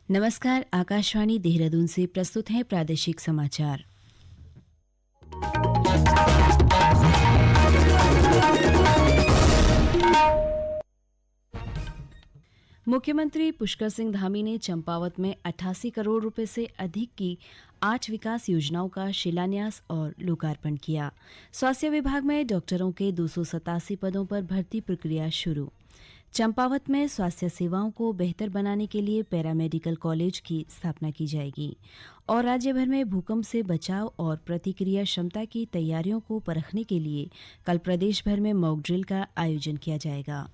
नमस्कार, आकाशवाणी देहरादून से प्रस्तुत है प्रादेशिक समाचार। मुख्यमंत्री पुष्कर सिंह धामी ने चंपावत में 88 करोड़ रुपए से अधिक की 8 विकास योजनाओं का शिलान्यास और लोकार्पण किया। स्वास्थ्य विभाग में डॉक्टरों के 287 पदों पर भर्ती प्रक्रिया शुरू। चंपावत में स्वास्थ्य सेवाओं को बेहतर बनाने के लिए पैरामेडिकल कॉलेज की स्थापना की जाएगी और राज्य भर में भूकंप से बचाव और प्रतिक्रिया क्षमता की तैयारियों को परखने के लिए कल प्रदेश भर में मॉक ड्रिल का आयोजन किया जाएगा।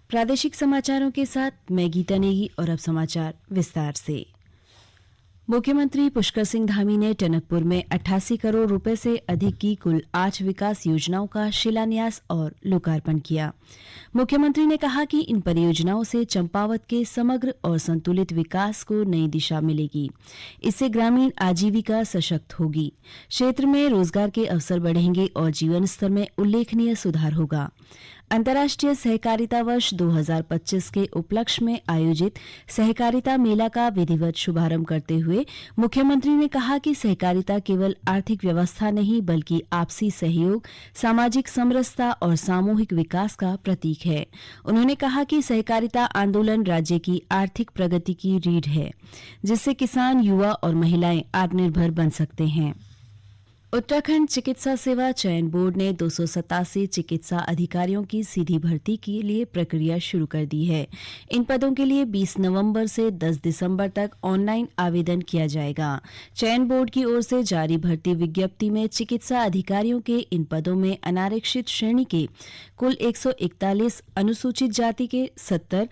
प्रादेशिक समाचारों के साथ मैं गीता नेगी और अब समाचार विस्तार से। मुख्यमंत्री पुष्कर सिंह धामी ने टनकपुर में 88 करोड़ रुपए से अधिक की कुल 8 विकास योजनाओं का शिलान्यास और लोकार्पण किया। मुख्यमंत्री ने कहा कि इन परियोजनाओं से चंपावत के समग्र और संतुलित विकास को नई दिशा मिलेगी। इससे ग्रामीण आजीविका सशक्त होगी, क्षेत्र में रोजगार के अवसर बढ़ेंगे और जीवन स्तर में उल्लेखनीय सुधार होगा। अंतर्राष्ट्रीय सहकारिता वर्ष 2025 के उपलक्ष्य में आयोजित सहकारिता मेला का विधिवत शुभारंभ करते हुए मुख्यमंत्री ने कहा कि सहकारिता केवल आर्थिक व्यवस्था नहीं बल्कि आपसी सहयोग, सामाजिक समरसता और सामूहिक विकास का प्रतीक है। उन्होंने कहा कि सहकारिता आंदोलन राज्य की आर्थिक प्रगति की रीढ़ है, जिससे किसान, युवा और महिलाएं आत्मनिर्भर बन सकते हैं। उत्तराखंड चिकित्सा सेवा चयन बोर्ड ने 287 चिकित्सा अधिकारियों की सीधी भर्ती के लिए प्रक्रिया शुरू कर दी है। इन पदों के लिए 20 नवंबर से 10 दिसंबर तक ऑनलाइन आवेदन किया जाएगा। चयन बोर्ड की ओर से जारी भर्ती विज्ञप्ति में चिकित्सा अधिकारियों के इन पदों में अनारक्षित श्रेणी के कुल 141, अनुसूचित जाति के 70,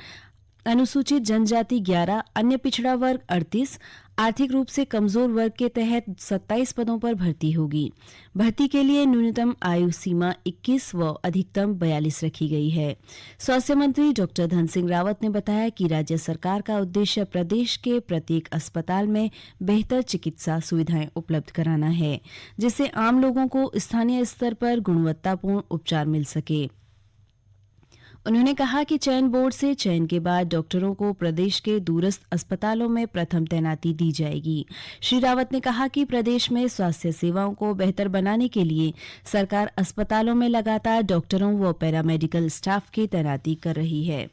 अनुसूचित जनजाति 11, अन्य पिछड़ा वर्ग 38, आर्थिक रूप से कमजोर वर्ग के तहत 27 पदों पर भर्ती होगी। भर्ती के लिए न्यूनतम आयु सीमा 21 व अधिकतम 42 रखी गई है। स्वास्थ्य मंत्री डॉक्टर धन सिंह रावत ने बताया कि राज्य सरकार का उद्देश्य प्रदेश के प्रत्येक अस्पताल में बेहतर चिकित्सा सुविधाएं उपलब्ध कराना है, जिससे आम लोगों को स्थानीय स्तर पर गुणवत्तापूर्ण उपचार मिल सके। उन्होंने कहा कि चयन बोर्ड से चयन के बाद डॉक्टरों को प्रदेश के दूरस्थ अस्पतालों में प्रथम तैनाती दी जाएगी। श्री रावत ने कहा कि प्रदेश में स्वास्थ्य सेवाओं को बेहतर बनाने के लिए सरकार अस्पतालों में लगातार डॉक्टरों व पैरामेडिकल स्टाफ की तैनाती कर रही है।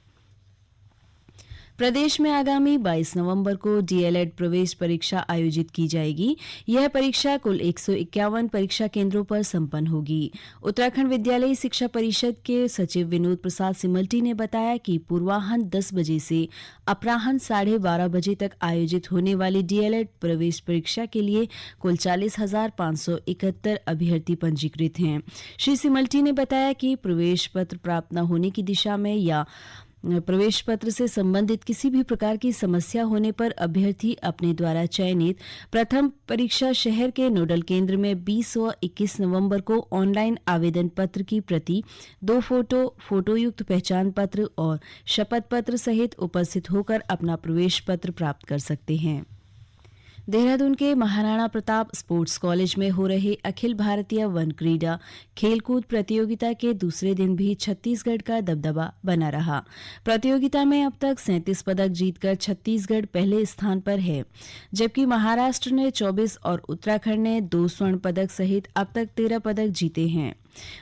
प्रदेश में आगामी 22 नवंबर को डीएलएड प्रवेश परीक्षा आयोजित की जाएगी। यह परीक्षा कुल 151 परीक्षा केंद्रों पर संपन्न होगी। उत्तराखंड विद्यालयी शिक्षा परिषद के सचिव विनोद प्रसाद सिमल्टी ने बताया कि पूर्वाह्न 10 बजे से अपराह्न 12:30 बजे तक आयोजित होने वाली डीएलएड प्रवेश परीक्षा के लिए कुल 40,571 अभ्यर्थी पंजीकृत हैं। श्री सिमल्टी ने बताया कि प्रवेश पत्र प्राप्त न होने की दिशा में या प्रवेश पत्र से संबंधित किसी भी प्रकार की समस्या होने पर अभ्यर्थी अपने द्वारा चयनित प्रथम परीक्षा शहर के नोडल केंद्र में 20 व 21 नवंबर को ऑनलाइन आवेदन पत्र की प्रति, 2 फोटोयुक्त पहचान पत्र और शपथ पत्र सहित उपस्थित होकर अपना प्रवेश पत्र प्राप्त कर सकते हैं। देहरादून के महाराणा प्रताप स्पोर्ट्स कॉलेज में हो रहे अखिल भारतीय वन क्रीड़ा खेलकूद प्रतियोगिता के दूसरे दिन भी छत्तीसगढ़ का दबदबा बना रहा। प्रतियोगिता में अब तक 37 पदक जीतकर छत्तीसगढ़ पहले स्थान पर है, जबकि महाराष्ट्र ने 24 और उत्तराखंड ने 2 स्वर्ण पदक सहित अब तक 13 पदक जीते हैं।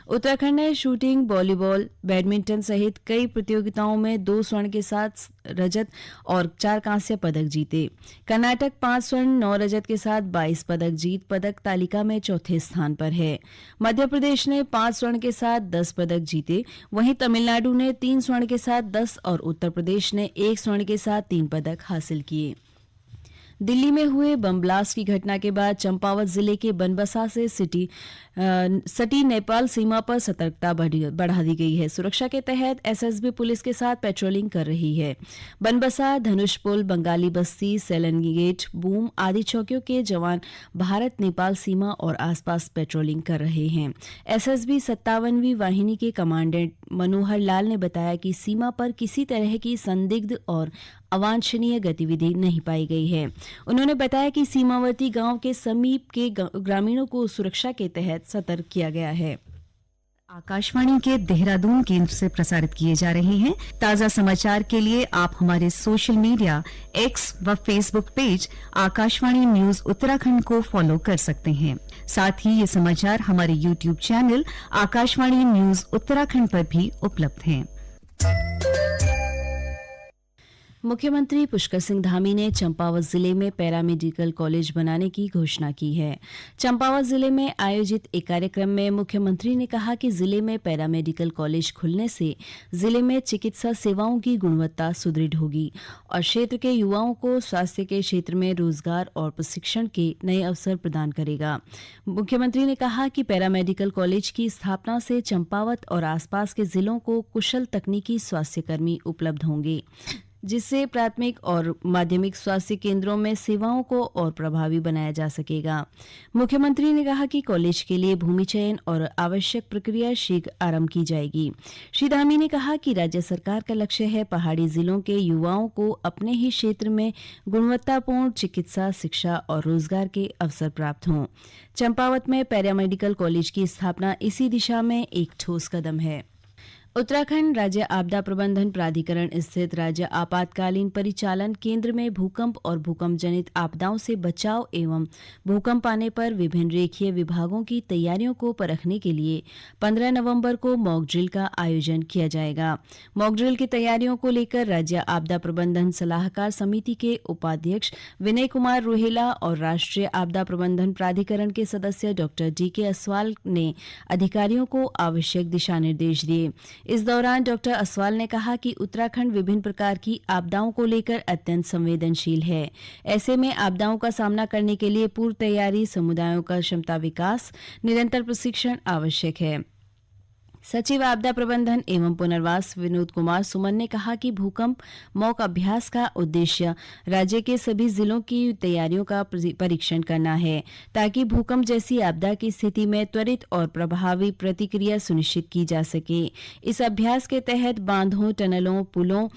उत्तराखंड ने शूटिंग, वॉलीबॉल, बैडमिंटन सहित कई प्रतियोगिताओं में 2 स्वर्ण के साथ रजत और 4 कांस्य पदक जीते। कर्नाटक 5 स्वर्ण, 9 रजत के साथ 22 पदक जीत पदक तालिका में चौथे स्थान पर है। मध्य प्रदेश ने 5 स्वर्ण के साथ 10 पदक जीते, वहीं तमिलनाडु ने 3 स्वर्ण के साथ 10 और उत्तर प्रदेश ने 1 स्वर्ण के साथ 3 पदक हासिल किए। दिल्ली में हुए बम ब्लास्ट की घटना के बाद चंपावत जिले के बनबसा से सटी नेपाल सीमा पर सतर्कता बढ़ा दी गई है। सुरक्षा के तहत एसएसबी पुलिस के साथ पेट्रोलिंग कर रही है। बनबसा, धनुषपुल, बंगाली बस्ती, सेलन गेट, बूम आदि चौकियों के जवान भारत नेपाल सीमा और आसपास पेट्रोलिंग कर रहे हैं। एसएसबी 57वीं वाहिनी के कमांडेंट मनोहर लाल ने बताया कि सीमा पर किसी तरह की संदिग्ध और अवांछनीय गतिविधि नहीं पाई गई है। उन्होंने बताया कि सीमावर्ती गांव के समीप के ग्रामीणों को सुरक्षा के तहत सतर्क किया गया है। आकाशवाणी के देहरादून केंद्र से प्रसारित किए जा रहे हैं। ताजा समाचार के लिए आप हमारे सोशल मीडिया एक्स व Facebook page Akashvani news Uttarakhand को फॉलो कर सकते हैं। साथ ही ये समाचार हमारे YouTube channel Akashvani news Uttarakhand पर भी उपलब्ध हैं। मुख्यमंत्री पुष्कर सिंह धामी ने चंपावत जिले में पैरामेडिकल कॉलेज बनाने की घोषणा की है। चंपावत जिले में आयोजित एक कार्यक्रम में मुख्यमंत्री ने कहा कि जिले में पैरामेडिकल कॉलेज खुलने से जिले में चिकित्सा सेवाओं की गुणवत्ता सुदृढ़ होगी और क्षेत्र के युवाओं को स्वास्थ्य के क्षेत्र में रोजगार और प्रशिक्षण के नए अवसर प्रदान करेगा। मुख्यमंत्री ने कहा कि पैरामेडिकल कॉलेज की स्थापना से चंपावत और आसपास के जिलों को कुशल तकनीकी स्वास्थ्यकर्मी उपलब्ध होंगे, जिससे प्राथमिक और माध्यमिक स्वास्थ्य केंद्रों में सेवाओं को और प्रभावी बनाया जा सकेगा। मुख्यमंत्री ने कहा कि कॉलेज के लिए भूमि चयन और आवश्यक प्रक्रिया शीघ्र आरंभ की जाएगी। श्री धामी ने कहा कि राज्य सरकार का लक्ष्य है पहाड़ी जिलों के युवाओं को अपने ही क्षेत्र में गुणवत्तापूर्ण चिकित्सा, शिक्षा और रोजगार के अवसर प्राप्त हों। चंपावत में पैरामेडिकल कॉलेज की स्थापना इसी दिशा में एक ठोस कदम है। उत्तराखंड राज्य आपदा प्रबंधन प्राधिकरण स्थित राज्य आपातकालीन परिचालन केंद्र में भूकंप और भूकंप जनित आपदाओं से बचाव एवं भूकंप आने पर विभिन्न रेखीय विभागों की तैयारियों को परखने के लिए 15 नवंबर को मॉक ड्रिल का आयोजन किया जाएगा। मॉक ड्रिल की तैयारियों को लेकर राज्य आपदा प्रबंधन सलाहकार समिति के उपाध्यक्ष विनय कुमार रोहेला और राष्ट्रीय आपदा प्रबंधन प्राधिकरण के सदस्य डॉक्टर DK असवाल ने अधिकारियों को आवश्यक दिशा निर्देश दिए। इस दौरान डॉक्टर असवाल ने कहा कि उत्तराखंड विभिन्न प्रकार की आपदाओं को लेकर अत्यंत संवेदनशील है। ऐसे में आपदाओं का सामना करने के लिए पूर्व तैयारी, समुदायों का क्षमता विकास, निरंतर प्रशिक्षण आवश्यक है। सचिव आपदा प्रबंधन एवं पुनर्वास विनोद कुमार सुमन ने कहा कि भूकंप मॉक अभ्यास का उद्देश्य राज्य के सभी जिलों की तैयारियों का परीक्षण करना है, ताकि भूकंप जैसी आपदा की स्थिति में त्वरित और प्रभावी प्रतिक्रिया सुनिश्चित की जा सके। इस अभ्यास के तहत बांधों, टनलों, पुलों,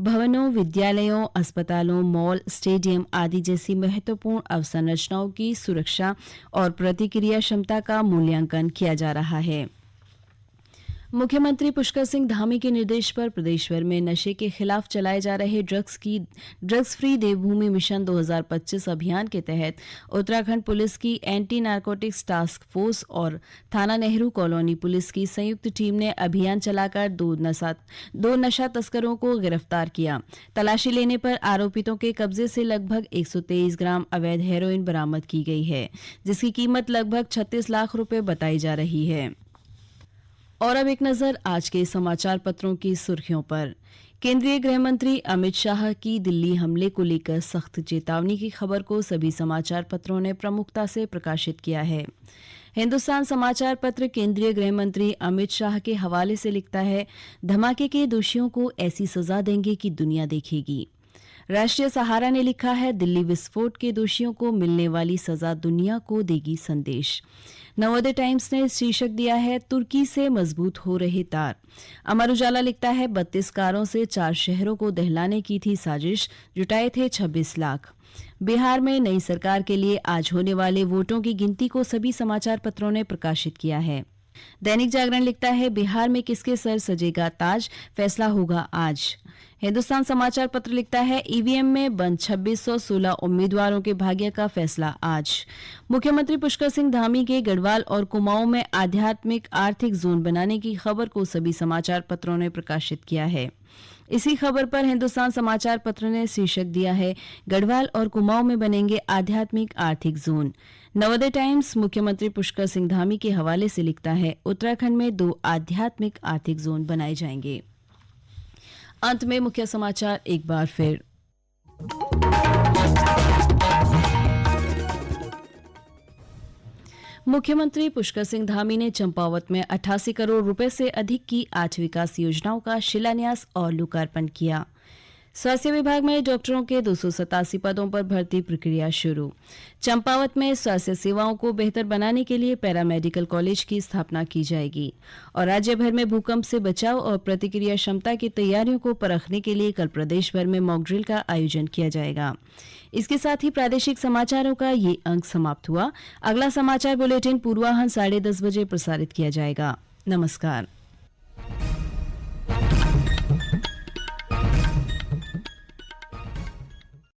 भवनों, विद्यालयों, अस्पतालों, मॉल, स्टेडियम आदि जैसी महत्वपूर्ण अवसंरचनाओं की सुरक्षा और प्रतिक्रिया क्षमता का मूल्यांकन किया जा रहा है। मुख्यमंत्री पुष्कर सिंह धामी के निर्देश पर प्रदेशभर में नशे के खिलाफ चलाए जा रहे ड्रग्स फ्री देवभूमि मिशन 2025 अभियान के तहत उत्तराखंड पुलिस की एंटी नारकोटिक्स टास्क फोर्स और थाना नेहरू कॉलोनी पुलिस की संयुक्त टीम ने अभियान चलाकर दो नशा तस्करों को गिरफ्तार किया। तलाशी लेने पर आरोपितों के कब्जे से लगभग 123 ग्राम अवैध हेरोइन बरामद की गई है, जिसकी कीमत लगभग 36 लाख रुपए बताई जा रही है। और अब एक नजर आज के समाचार पत्रों की सुर्खियों पर। केंद्रीय गृह मंत्री अमित शाह की दिल्ली हमले को लेकर सख्त चेतावनी की खबर को सभी समाचार पत्रों ने प्रमुखता से प्रकाशित किया है। हिंदुस्तान समाचार पत्र केंद्रीय गृह मंत्री अमित शाह के हवाले से लिखता है, धमाके के दोषियों को ऐसी सजा देंगे कि दुनिया देखेगी। राष्ट्रीय सहारा ने लिखा है, दिल्ली विस्फोट के दोषियों को मिलने वाली सजा दुनिया को देगी संदेश। नवोदय टाइम्स ने शीर्षक दिया है, तुर्की से मजबूत हो रहे तार। अमर उजाला लिखता है, 32 कारों से 4 शहरों को दहलाने की थी साजिश, जुटाए थे 26 लाख। बिहार में नई सरकार के लिए आज होने वाले वोटों की गिनती को सभी समाचार पत्रों ने प्रकाशित किया है। दैनिक जागरण लिखता है, बिहार में किसके सर सजेगा ताज, फैसला होगा आज। हिंदुस्तान समाचार पत्र लिखता है, ईवीएम में बंद 2616 उम्मीदवारों के भाग्य का फैसला आज। मुख्यमंत्री पुष्कर सिंह धामी के गढ़वाल और कुमाऊं में आध्यात्मिक आर्थिक जोन बनाने की खबर को सभी समाचार पत्रों ने प्रकाशित किया है। इसी खबर पर हिंदुस्तान समाचार पत्र ने शीर्षक दिया है, गढ़वाल और कुमाऊं में बनेंगे आध्यात्मिक आर्थिक जोन। नवोदय टाइम्स मुख्यमंत्री पुष्कर सिंह धामी के हवाले से लिखता है, उत्तराखंड में 2 आध्यात्मिक आर्थिक जोन बनाए जाएंगे। अंत में मुख्य समाचार एक बार फिर। मुख्यमंत्री पुष्कर सिंह धामी ने चंपावत में 88 करोड़ रुपए से अधिक की 8 विकास योजनाओं का शिलान्यास और लोकार्पण किया। स्वास्थ्य विभाग में डॉक्टरों के 287 पदों पर भर्ती प्रक्रिया शुरू। चंपावत में स्वास्थ्य सेवाओं को बेहतर बनाने के लिए पैरामेडिकल कॉलेज की स्थापना की जाएगी। और राज्य भर में भूकंप से बचाव और प्रतिक्रिया क्षमता की तैयारियों को परखने के लिए कल प्रदेश भर में मॉक ड्रिल का आयोजन किया जाएगा। इसके साथ ही प्रादेशिक समाचारों का ये अंक समाप्त हुआ। अगला समाचार बुलेटिन पूर्वाह्न 10:30 बजे प्रसारित किया जाएगा। नमस्कार।